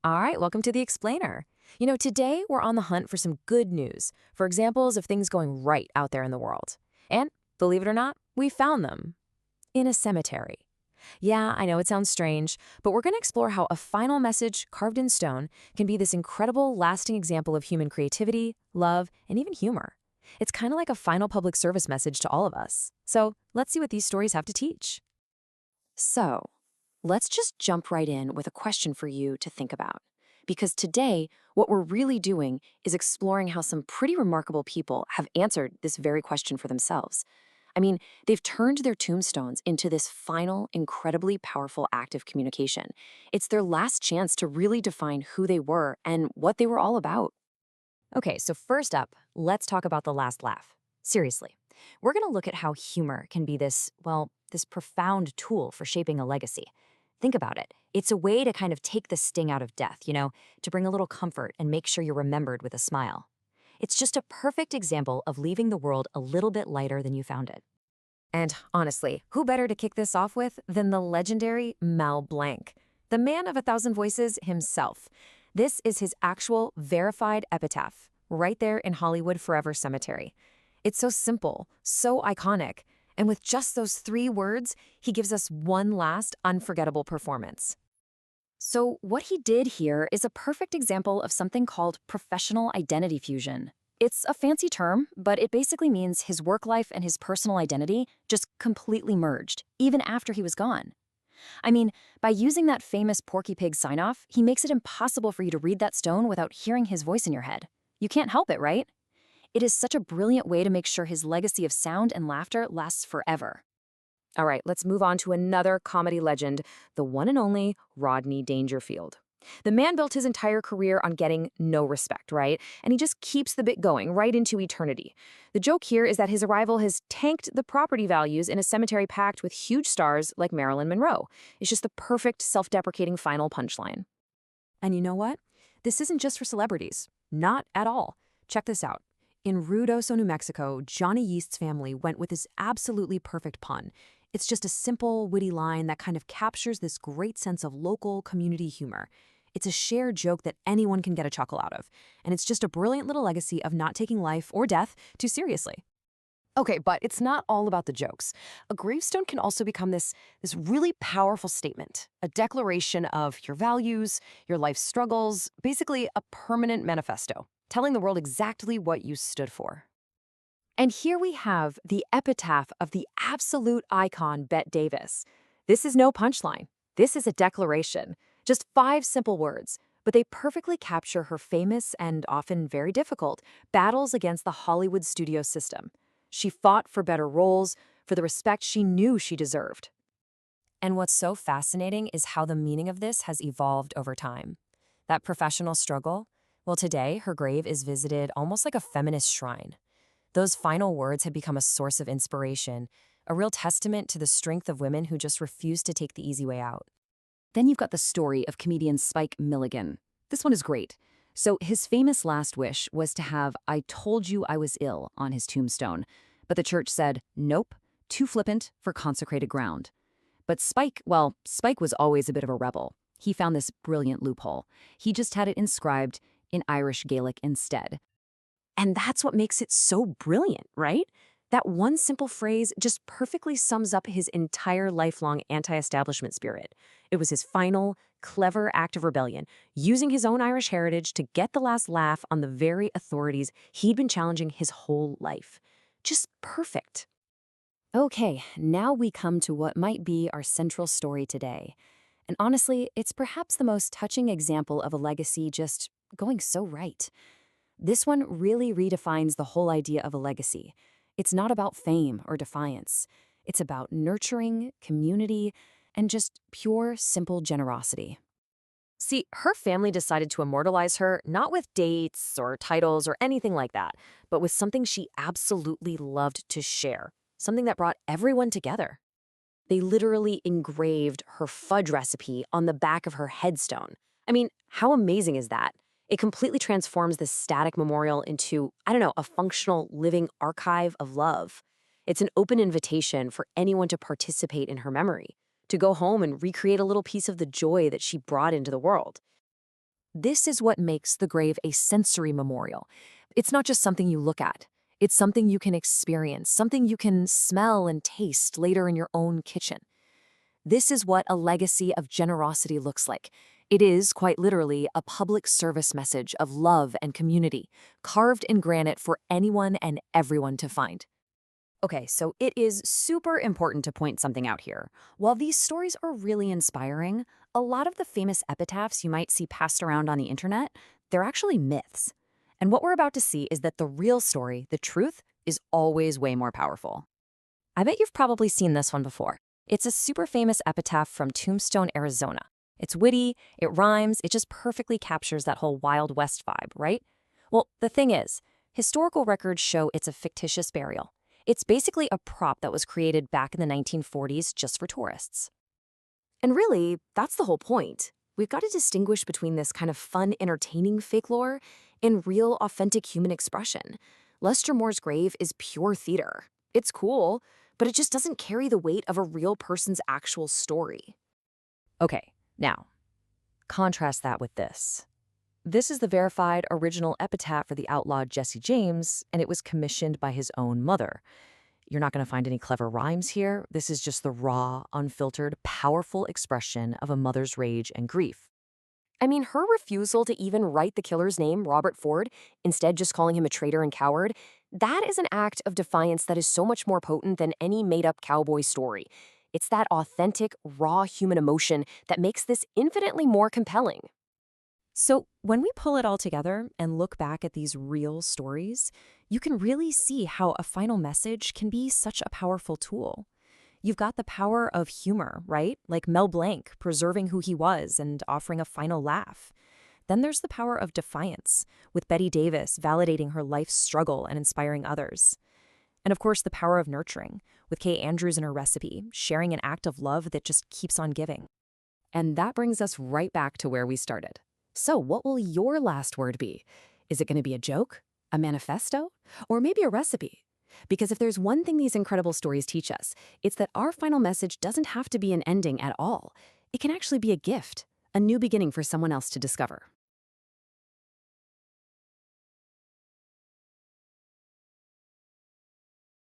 All right, welcome to the Explainer. Today we're on the hunt for some good news, for examples of things going right out there in the world. And believe it or not, we found them in a cemetery. Yeah, I know it sounds strange, but we're going to explore how a final message carved in stone can be this incredible, lasting example of human creativity, love, and even humor. It's kind of like a final public service message to all of us. So let's see what these stories have to teach. So, let's just jump right in with a question for you to think about. Because today, what we're really doing is exploring how some pretty remarkable people have answered this very question for themselves. I mean, they've turned their tombstones into this final, incredibly powerful act of communication. It's their last chance to really define who they were and what they were all about. Okay, so first up, let's talk about the last laugh. Seriously, we're going to look at how humor can be this profound tool for shaping a legacy. Think about it. It's a way to kind of take the sting out of death, to bring a little comfort and make sure you're remembered with a smile. It's just a perfect example of leaving the world a little bit lighter than you found it. And honestly, who better to kick this off with than the legendary Mel Blanc, the man of a thousand voices himself. This is his actual verified epitaph, right there in Hollywood Forever Cemetery. It's so simple, so iconic, and with just those 3 words, he gives us one last unforgettable performance. So what he did here is a perfect example of something called professional identity fusion. It's a fancy term, but it basically means his work life and his personal identity just completely merged, even after he was gone. I mean, by using that famous Porky Pig sign-off, he makes it impossible for you to read that stone without hearing his voice in your head. You can't help it, right? It is such a brilliant way to make sure his legacy of sound and laughter lasts forever. All right, let's move on to another comedy legend, the one and only Rodney Dangerfield. The man built his entire career on getting no respect, right? And he just keeps the bit going right into eternity. The joke here is that his arrival has tanked the property values in a cemetery packed with huge stars like Marilyn Monroe. It's just the perfect self-deprecating final punchline. And you know what? This isn't just for celebrities. Not at all. Check this out. In Ruidoso, New Mexico, Johnny Yeast's family went with this absolutely perfect pun. It's just a simple, witty line that kind of captures this great sense of local community humor. It's a shared joke that anyone can get a chuckle out of, and it's just a brilliant little legacy of not taking life or death too seriously. Okay, but it's not all about the jokes. A gravestone can also become this really powerful statement, a declaration of your values, your life struggles, basically a permanent manifesto, telling the world exactly what you stood for. And here we have the epitaph of the absolute icon, Bette Davis. This is no punchline. This is a declaration. Just 5 simple words, but they perfectly capture her famous and often very difficult battles against the Hollywood studio system. She fought for better roles, for the respect she knew she deserved. And what's so fascinating is how the meaning of this has evolved over time. That professional struggle, well, today her grave is visited almost like a feminist shrine. Those final words had become a source of inspiration, a real testament to the strength of women who just refused to take the easy way out. Then you've got the story of comedian Spike Milligan. This one is great. So his famous last wish was to have "I told you I was ill" on his tombstone. But the church said, nope, too flippant for consecrated ground. But Spike was always a bit of a rebel. He found this brilliant loophole. He just had it inscribed in Irish Gaelic instead. And that's what makes it so brilliant, right? That one simple phrase just perfectly sums up his entire lifelong anti-establishment spirit. It was his final, clever act of rebellion, using his own Irish heritage to get the last laugh on the very authorities he'd been challenging his whole life. Just perfect. Okay, now we come to what might be our central story today. And honestly, it's perhaps the most touching example of a legacy just going so right. This one really redefines the whole idea of a legacy. It's not about fame or defiance. It's about nurturing, community, and just pure, simple generosity. See, her family decided to immortalize her not with dates or titles or anything like that, but with something she absolutely loved to share, something that brought everyone together. They literally engraved her fudge recipe on the back of her headstone. I mean, how amazing is that? It completely transforms this static memorial into, a functional, living archive of love. It's an open invitation for anyone to participate in her memory, to go home and recreate a little piece of the joy that she brought into the world. This is what makes the grave a sensory memorial. It's not just something you look at. It's something you can experience, something you can smell and taste later in your own kitchen. This is what a legacy of generosity looks like. It is, quite literally, a public service message of love and community, carved in granite for anyone and everyone to find. Okay, so it is super important to point something out here. While these stories are really inspiring, a lot of the famous epitaphs you might see passed around on the internet, they're actually myths. And what we're about to see is that the real story, the truth, is always way more powerful. I bet you've probably seen this one before. It's a super famous epitaph from Tombstone, Arizona. It's witty, it rhymes, it just perfectly captures that whole Wild West vibe, right? Well, the thing is, historical records show it's a fictitious burial. It's basically a prop that was created back in the 1940s just for tourists. And really, that's the whole point. We've got to distinguish between this kind of fun, entertaining fake lore and real, authentic human expression. Lester Moore's grave is pure theater. It's cool, but it just doesn't carry the weight of a real person's actual story. Okay, now, contrast that with this. This is the verified original epitaph for the outlawed Jesse James, and it was commissioned by his own mother. You're not going to find any clever rhymes here. This is just the raw, unfiltered, powerful expression of a mother's rage and grief. I mean, her refusal to even write the killer's name, Robert Ford, instead just calling him a traitor and coward, that is an act of defiance that is so much more potent than any made-up cowboy story. It's that authentic, raw human emotion that makes this infinitely more compelling. So when we pull it all together and look back at these real stories, you can really see how a final message can be such a powerful tool. You've got the power of humor, right? Like Mel Blanc preserving who he was and offering a final laugh. Then there's the power of defiance, with Bette Davis validating her life's struggle and inspiring others. And of course, the power of nurturing, with Kay Andrews and her recipe, sharing an act of love that just keeps on giving. And that brings us right back to where we started. So what will your last word be? Is it going to be a joke, a manifesto, or maybe a recipe? Because if there's one thing these incredible stories teach us, it's that our final message doesn't have to be an ending at all. It can actually be a gift, a new beginning for someone else to discover.